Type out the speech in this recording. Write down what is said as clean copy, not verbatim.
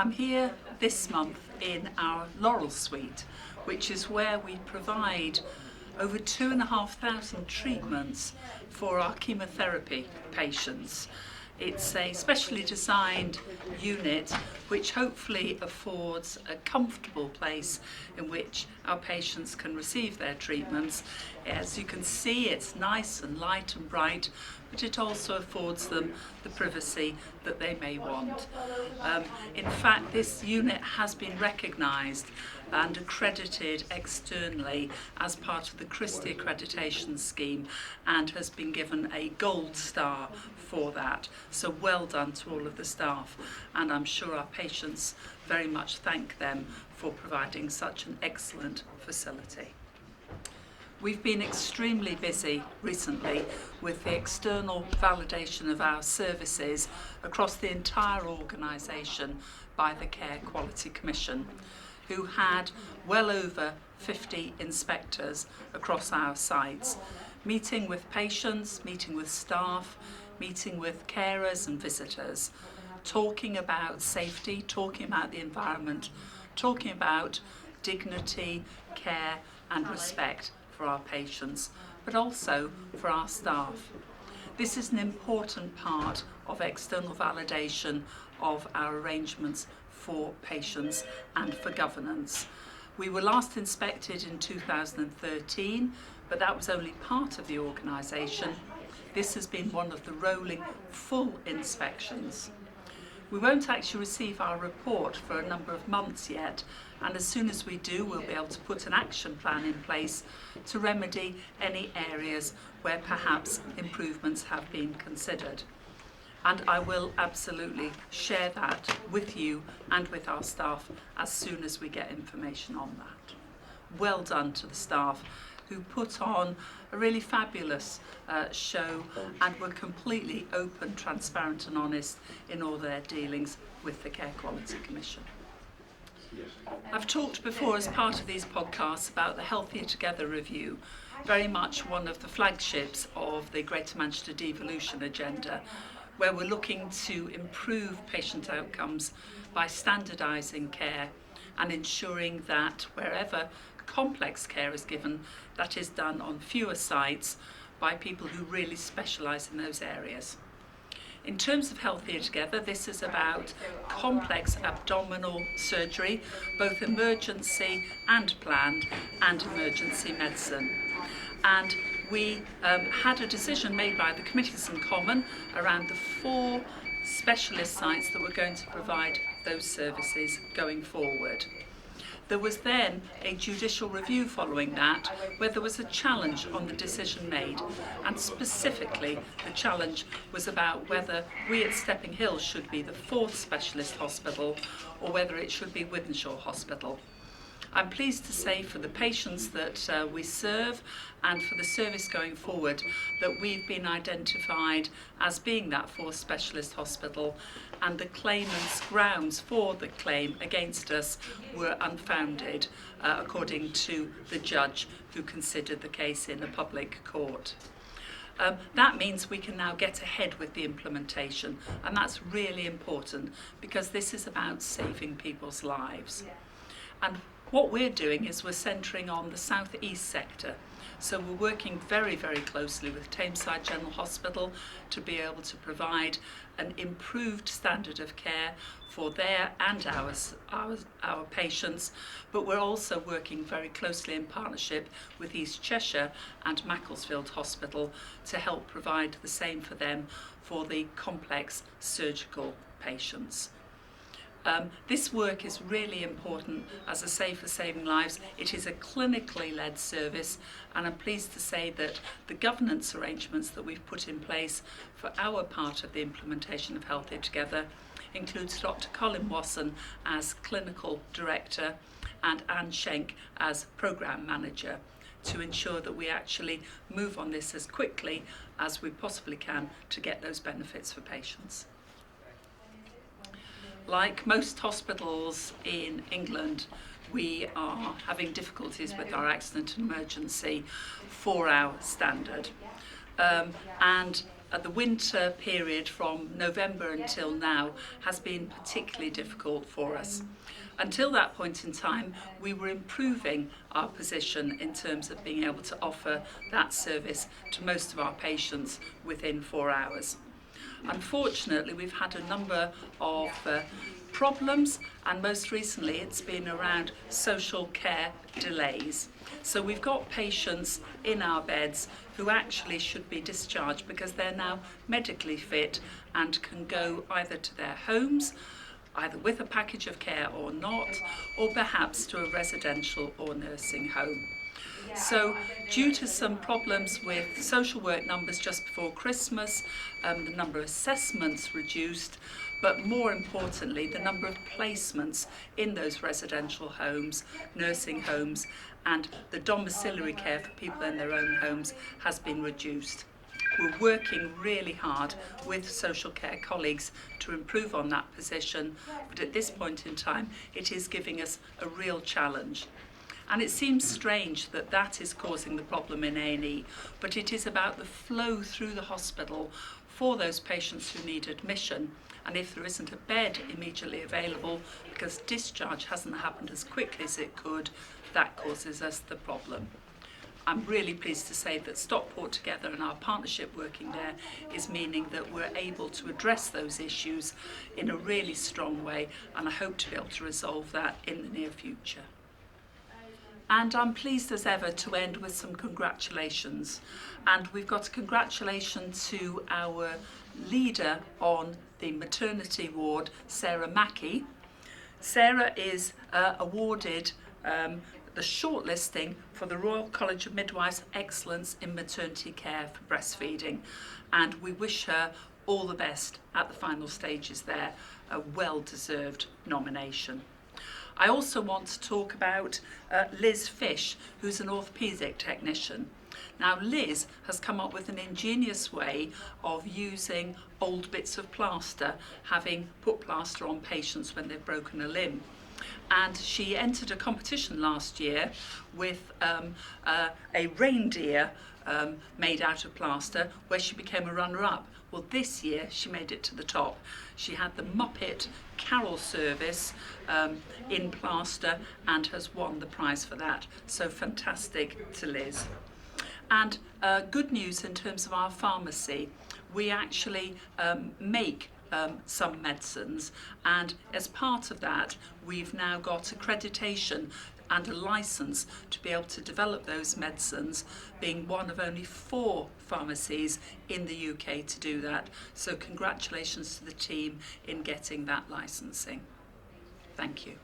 I'm here this month in our Laurel Suite, which is where we provide over 2,500 treatments for our chemotherapy patients. It's a specially designed unit which hopefully affords a comfortable place in which our patients can receive their treatments. As you can see, it's nice and light and bright, but it also affords them the privacy that they may want. In fact, this unit has been recognised and accredited externally as part of the Christie accreditation scheme and has been given a gold star for that. So well done to all of the staff, and I'm sure our patients very much thank them for providing such an excellent facility. We've been extremely busy recently with the external validation of our services across the entire organisation by the Care Quality Commission, who had well over 50 inspectors across our sites, meeting with patients, meeting with staff, meeting with carers and visitors, talking about safety, talking about the environment, talking about dignity, care and respect for our patients, but also for our staff. This is an important part of external validation of our arrangements for patients and for governance. We were last inspected in 2013, but that was only part of the organisation. This has been one of the rolling full inspections. We won't actually receive our report for a number of months yet, and as soon as we do, we'll be able to put an action plan in place to remedy any areas where perhaps improvements have been considered. And I will absolutely share that with you and with our staff as soon as we get information on that. Well done to the staff who put on a really fabulous show and were completely open, transparent and honest in all their dealings with the Care Quality Commission. I've talked before as part of these podcasts about the Healthier Together review, very much one of the flagships of the Greater Manchester Devolution agenda, where we're looking to improve patient outcomes by standardising care and ensuring that wherever complex care is given, that is done on fewer sites by people who really specialise in those areas. In terms of Healthier Together, this is about complex abdominal surgery, both emergency and planned, and emergency medicine. And we had a decision made by the Committees in Common around the 4 specialist sites that were going to provide those services going forward. There was then a judicial review following that, where there was a challenge on the decision made, and specifically the challenge was about whether we at Stepping Hill should be the 4th specialist hospital or whether it should be Wythenshawe Hospital. I'm pleased to say for the patients that we serve and for the service going forward that we've been identified as being that 4th specialist hospital, and the claimant's grounds for the claim against us were unfounded, according to the judge who considered the case in a public court. That means we can now get ahead with the implementation, and that's really important because this is about saving people's lives. And what we're doing is we're centring on the South East sector. So we're working very, very closely with Tameside General Hospital to be able to provide an improved standard of care for their and our patients, but we're also working very closely in partnership with East Cheshire and Macclesfield Hospital to help provide the same for them for the complex surgical patients. This work is really important, as I say, for saving lives. It is a clinically led service, and I'm pleased to say that the governance arrangements that we've put in place for our part of the implementation of Healthier Together includes Dr. Colin Wasson as Clinical Director and Anne Schenk as Programme Manager, to ensure that we actually move on this as quickly as we possibly can to get those benefits for patients. Like most hospitals in England, we are having difficulties with our accident and emergency 4-hour standard. And the winter period from November until now has been particularly difficult for us. Until that point in time, we were improving our position in terms of being able to offer that service to most of our patients within 4 hours. Unfortunately, we've had a number of problems, and most recently it's been around social care delays. So we've got patients in our beds who actually should be discharged because they're now medically fit and can go either to their homes, either with a package of care or not, or perhaps to a residential or nursing home. So due to some problems with social work numbers just before Christmas, the number of assessments reduced, but more importantly, the number of placements in those residential homes, nursing homes, and the domiciliary care for people in their own homes has been reduced. We're working really hard with social care colleagues to improve on that position, but at this point in time, it is giving us a real challenge. And it seems strange that that is causing the problem in A&E, but it is about the flow through the hospital for those patients who need admission. And if there isn't a bed immediately available because discharge hasn't happened as quickly as it could, that causes us the problem. I'm really pleased to say that Stockport Together and our partnership working there is meaning that we're able to address those issues in a really strong way, and I hope to be able to resolve that in the near future. And I'm pleased as ever to end with some congratulations. And we've got a congratulation to our leader on the maternity ward, Sarah Mackey. Sarah is awarded the shortlisting for the Royal College of Midwives Excellence in Maternity Care for Breastfeeding. And we wish her all the best at the final stages there, a well-deserved nomination. I also want to talk about Liz Fish, who's an orthopaedic technician. Now Liz has come up with an ingenious way of using old bits of plaster, having put plaster on patients when they've broken a limb. And she entered a competition last year with a reindeer made out of plaster, where she became a runner-up. Well, this year she made it to the top. She had the Muppet Carol service in plaster and has won the prize for that. So fantastic to Liz. And good news in terms of our pharmacy. We actually make some medicines, and as part of that we've now got accreditation and a license to be able to develop those medicines, being one of only 4 pharmacies in the UK to do that. So congratulations to the team in getting that licensing. Thank you.